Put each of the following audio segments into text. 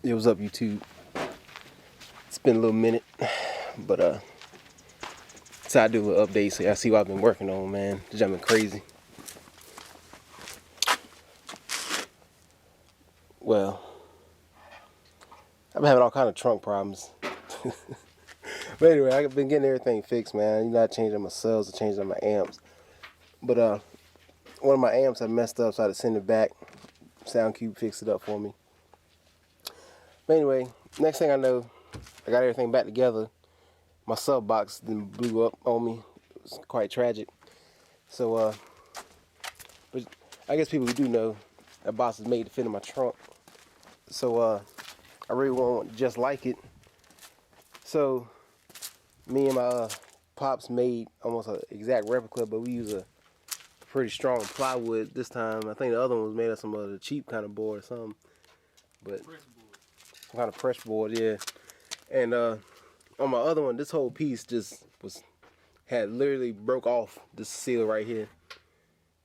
Yo, what's up, YouTube? It's been a little minute, but so I do an update so y'all see what I've been working on, man. It's been crazy. Well, I've been having all kind of trunk problems. But anyway, I've been getting everything fixed, man. You know, I changed my subs, I changed my amps. But one of my amps I messed up, so I had to send it back. SoundCube fixed it up for me. But anyway, next thing I know, I got everything back together. My sub box then blew up on me. It was quite tragic. So, but I guess people who do know, that box is made to fit in my trunk. So, I really want just like it. So, me and my pops made almost an exact replica, but we use a pretty strong plywood this time. I think the other one was made of some other cheap kind of board or something. But some kind of press board, yeah. And on my other one, this whole piece just had literally broke off this seal right here.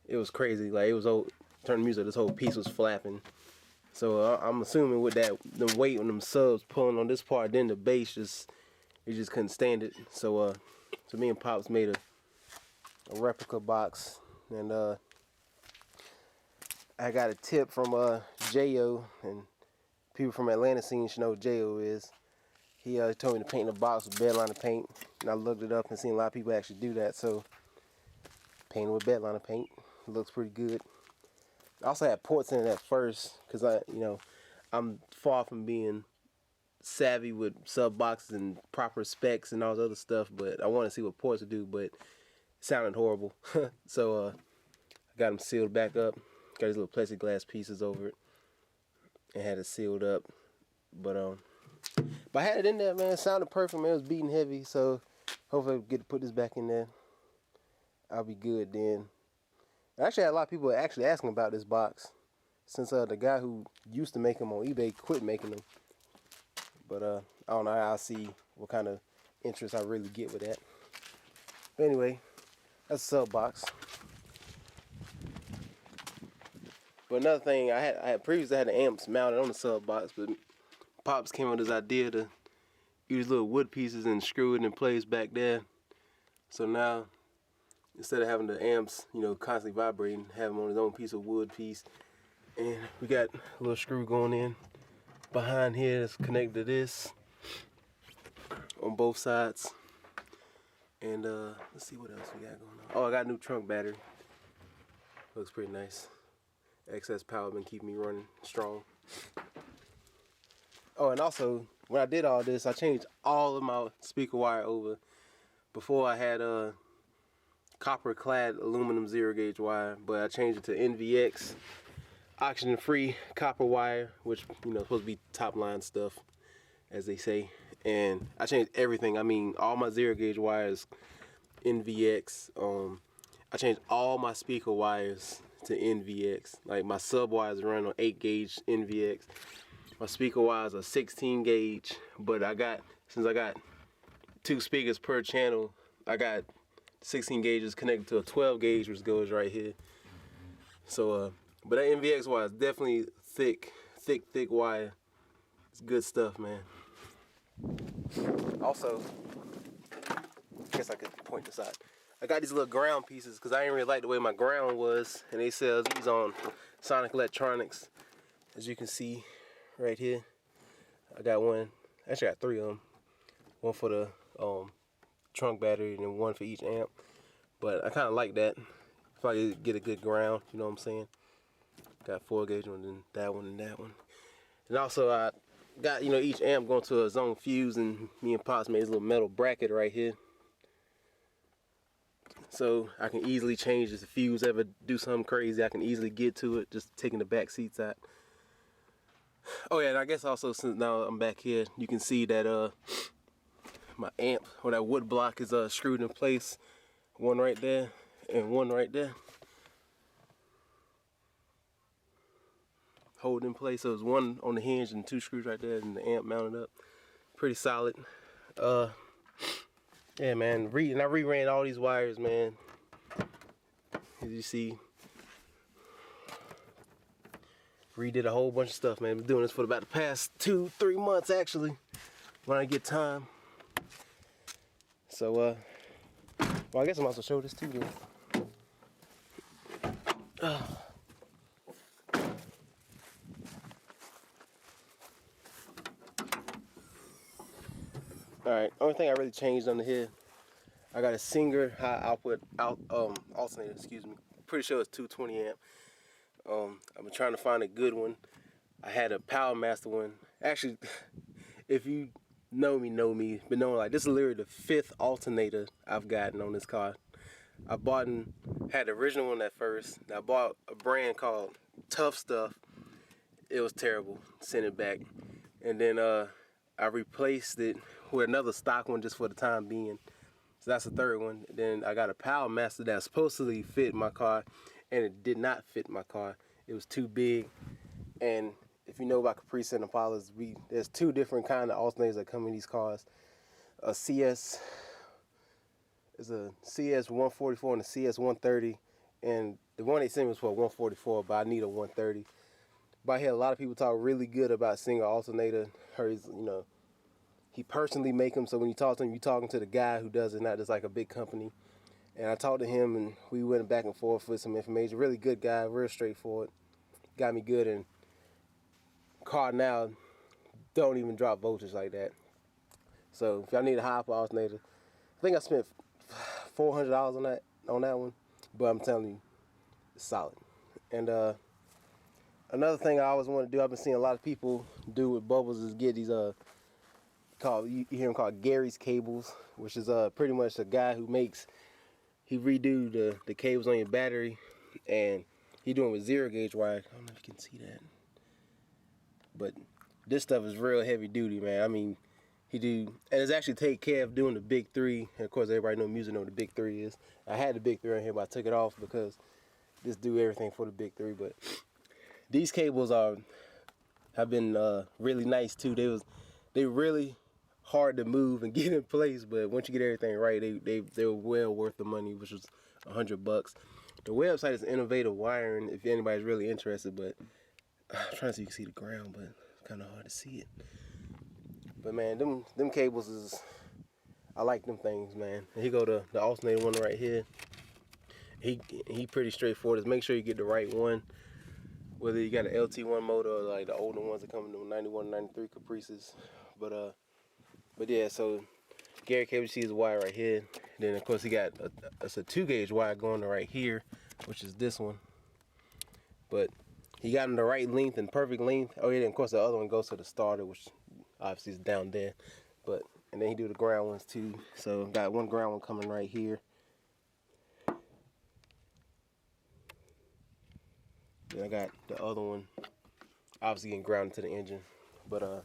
It was crazy. Like, it was old. Turn the music, this whole piece was flapping. So I'm assuming with that, the weight on them subs pulling on this part, then the bass it just couldn't stand it. So me and Pops made a replica box, and I got a tip from J.O., and people from Atlanta scene should know what J.O. is. He told me to paint the box with bedliner paint, and I looked it up and seen a lot of people actually do that. So painted with bedliner paint, it looks pretty good. I also had ports in it at first, because I'm far from being savvy with sub boxes and proper specs and all this other stuff, but I want to see what ports would do, but it sounded horrible. So I got them sealed back up, got these little plexiglass pieces over it, and had it sealed up. But I had it in there, man. It sounded perfect, man. It was beating heavy, so hopefully I'll get to put this back in there. I'll be good then. I actually had a lot of people actually asking about this box, since the guy who used to make them on eBay quit making them. But I don't know, I'll see what kind of interest I really get with that. But anyway, that's a sub box. But another thing, I had previously had the amps mounted on the sub box, but Pops came up with this idea to use little wood pieces and screw it in place back there. So now, instead of having the amps, constantly vibrating, have him on his own piece of wood piece. And we got a little screw going in behind here that's connected to this on both sides. And let's see what else we got going on. Oh, I got a new trunk battery. Looks pretty nice. Excess power been keeping me running strong. Oh, and also, when I did all this, I changed all of my speaker wire over. Before I had copper clad aluminum 0-gauge wire, but I changed it to NVX oxygen free copper wire, which supposed to be top line stuff, as they say. And I changed everything. I mean, all my 0-gauge wires NVX. I changed all my speaker wires to NVX. Like, my sub wires run on 8-gauge NVX. My speaker wires are 16-gauge, but since I got 2 speakers per channel, I got 16 gauges connected to a 12-gauge, which goes right here. So, but that NVX wire is definitely thick wire. It's good stuff, man. Also, I guess I could point this out. I got these little ground pieces because I didn't really like the way my ground was, and they sell these on Sonic Electronics, as you can see right here. I got one. Actually, I got 3 of them. One for the trunk battery and then one for each amp. But I kind of like that. If I could get a good ground, you know what I'm saying? Got 4-gauge one, and that one, and that one. And also I got, each amp going to its own fuse, and me and Pops made this little metal bracket right here. So I can easily change if the fuse ever do something crazy. I can easily get to it, just taking the back seats out. Oh yeah, and I guess also, since now I'm back here, you can see that my amp, or that wood block, is screwed in place. One right there and one right there. Hold in place. So there's one on the hinge and 2 screws right there, and the amp mounted up. Pretty solid. Yeah, man. And I reran all these wires, man. As you see, redid a whole bunch of stuff, man. Been doing this for about the past 2-3 months actually, when I get time. So well, I guess I might as well show this too then. Alright, only thing I really changed under here, I got a Singer high output alternator, excuse me. Pretty sure it's 220 amp. I've been trying to find a good one. I had a Power Master one. Actually, if you know me, but knowing like this is literally the 5th alternator I've gotten on this car. I bought and had the original one at first. I bought a brand called Tough Stuff. It was terrible. Sent it back, and then I replaced it with another stock one just for the time being. So that's the 3rd one. Then I got a Power Master that supposedly fit my car, and it did not fit my car. It was too big. And if you know about Caprice and Impalas, there's 2 different kind of alternators that come in these cars. A CS is a CS 144 and a CS 130, and the one they sent me was for a 144, but I need a 130. But I hear a lot of people talk really good about Singer alternator. Heard, you know, he personally make them, so when you talk to him, you're talking to the guy who does it, not just like a big company. And I talked to him, and we went back and forth with some information. Really good guy, real straightforward. Got me good, and car now don't even drop voltage like that. So if y'all need a high power alternator, I think I spent $400 on that one, but I'm telling you, it's solid. And another thing I always want to do, I've been seeing a lot of people do with bubbles, is get these you hear them called Gary's cables, which is pretty much a guy who he redo the cables on your battery, and he doing with 0 gauge wire. I don't know if you can see that, but this stuff is real heavy duty, man. I mean, and it's actually take care of doing the big 3. And of course, everybody know the big 3 is. I had the big 3 on here, but I took it off because this do everything for the big 3. But these cables have been really nice too. They really hard to move and get in place, but once you get everything right, they're well worth the money, which was $100. The website is Innovative Wiring if anybody's really interested, but I'm trying to see if you can see the ground, but it's kind of hard to see it. But man, them cables I like them things, man. And here go the alternator one right here. He pretty straightforward. Just make sure you get the right one, whether you got an LT1 motor or like the older ones that come in the 91, 93 Caprices. But yeah, so Gary cable, you see his wire right here. Then of course he got it's a 2 gauge wire going to right here, which is this one. But he got them the right length and perfect length. Oh yeah, and of course the other one goes to the starter, which obviously is down there. And then he do the ground ones too. So got one ground one coming right here. Then I got the other one obviously getting grounded to the engine. But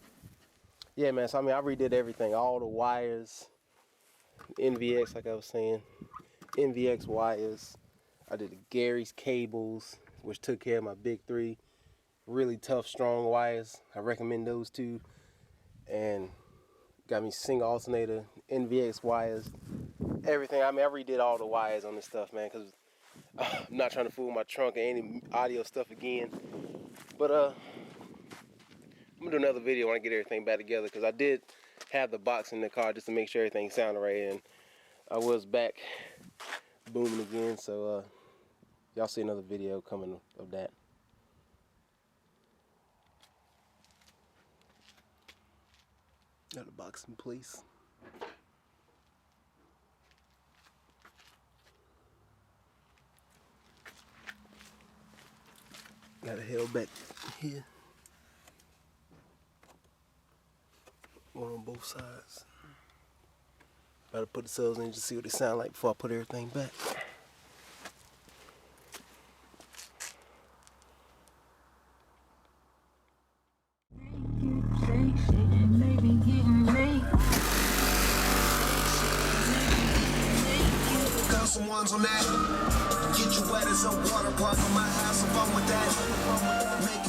yeah, man, so I mean, I redid everything, all the wires, NVX, like I was saying, NVX wires. I did the Gary's cables, which took care of my big 3. Really tough, strong wires. I recommend those too. And got me Singer alternator, NVX wires, everything. I mean, I redid all the wires on this stuff, man, because I'm not trying to fool my trunk or any audio stuff again. But I'm gonna do another video when I get everything back together, because I did have the box in the car just to make sure everything sounded right, and I was back booming again. So y'all see another video coming of that. Got the box in place. Got it held back here. One on both sides. About to put the cells in just see what they sound like before I put everything back. Got some ones on that. Get you wet as a water park on my house if I'm with that. Make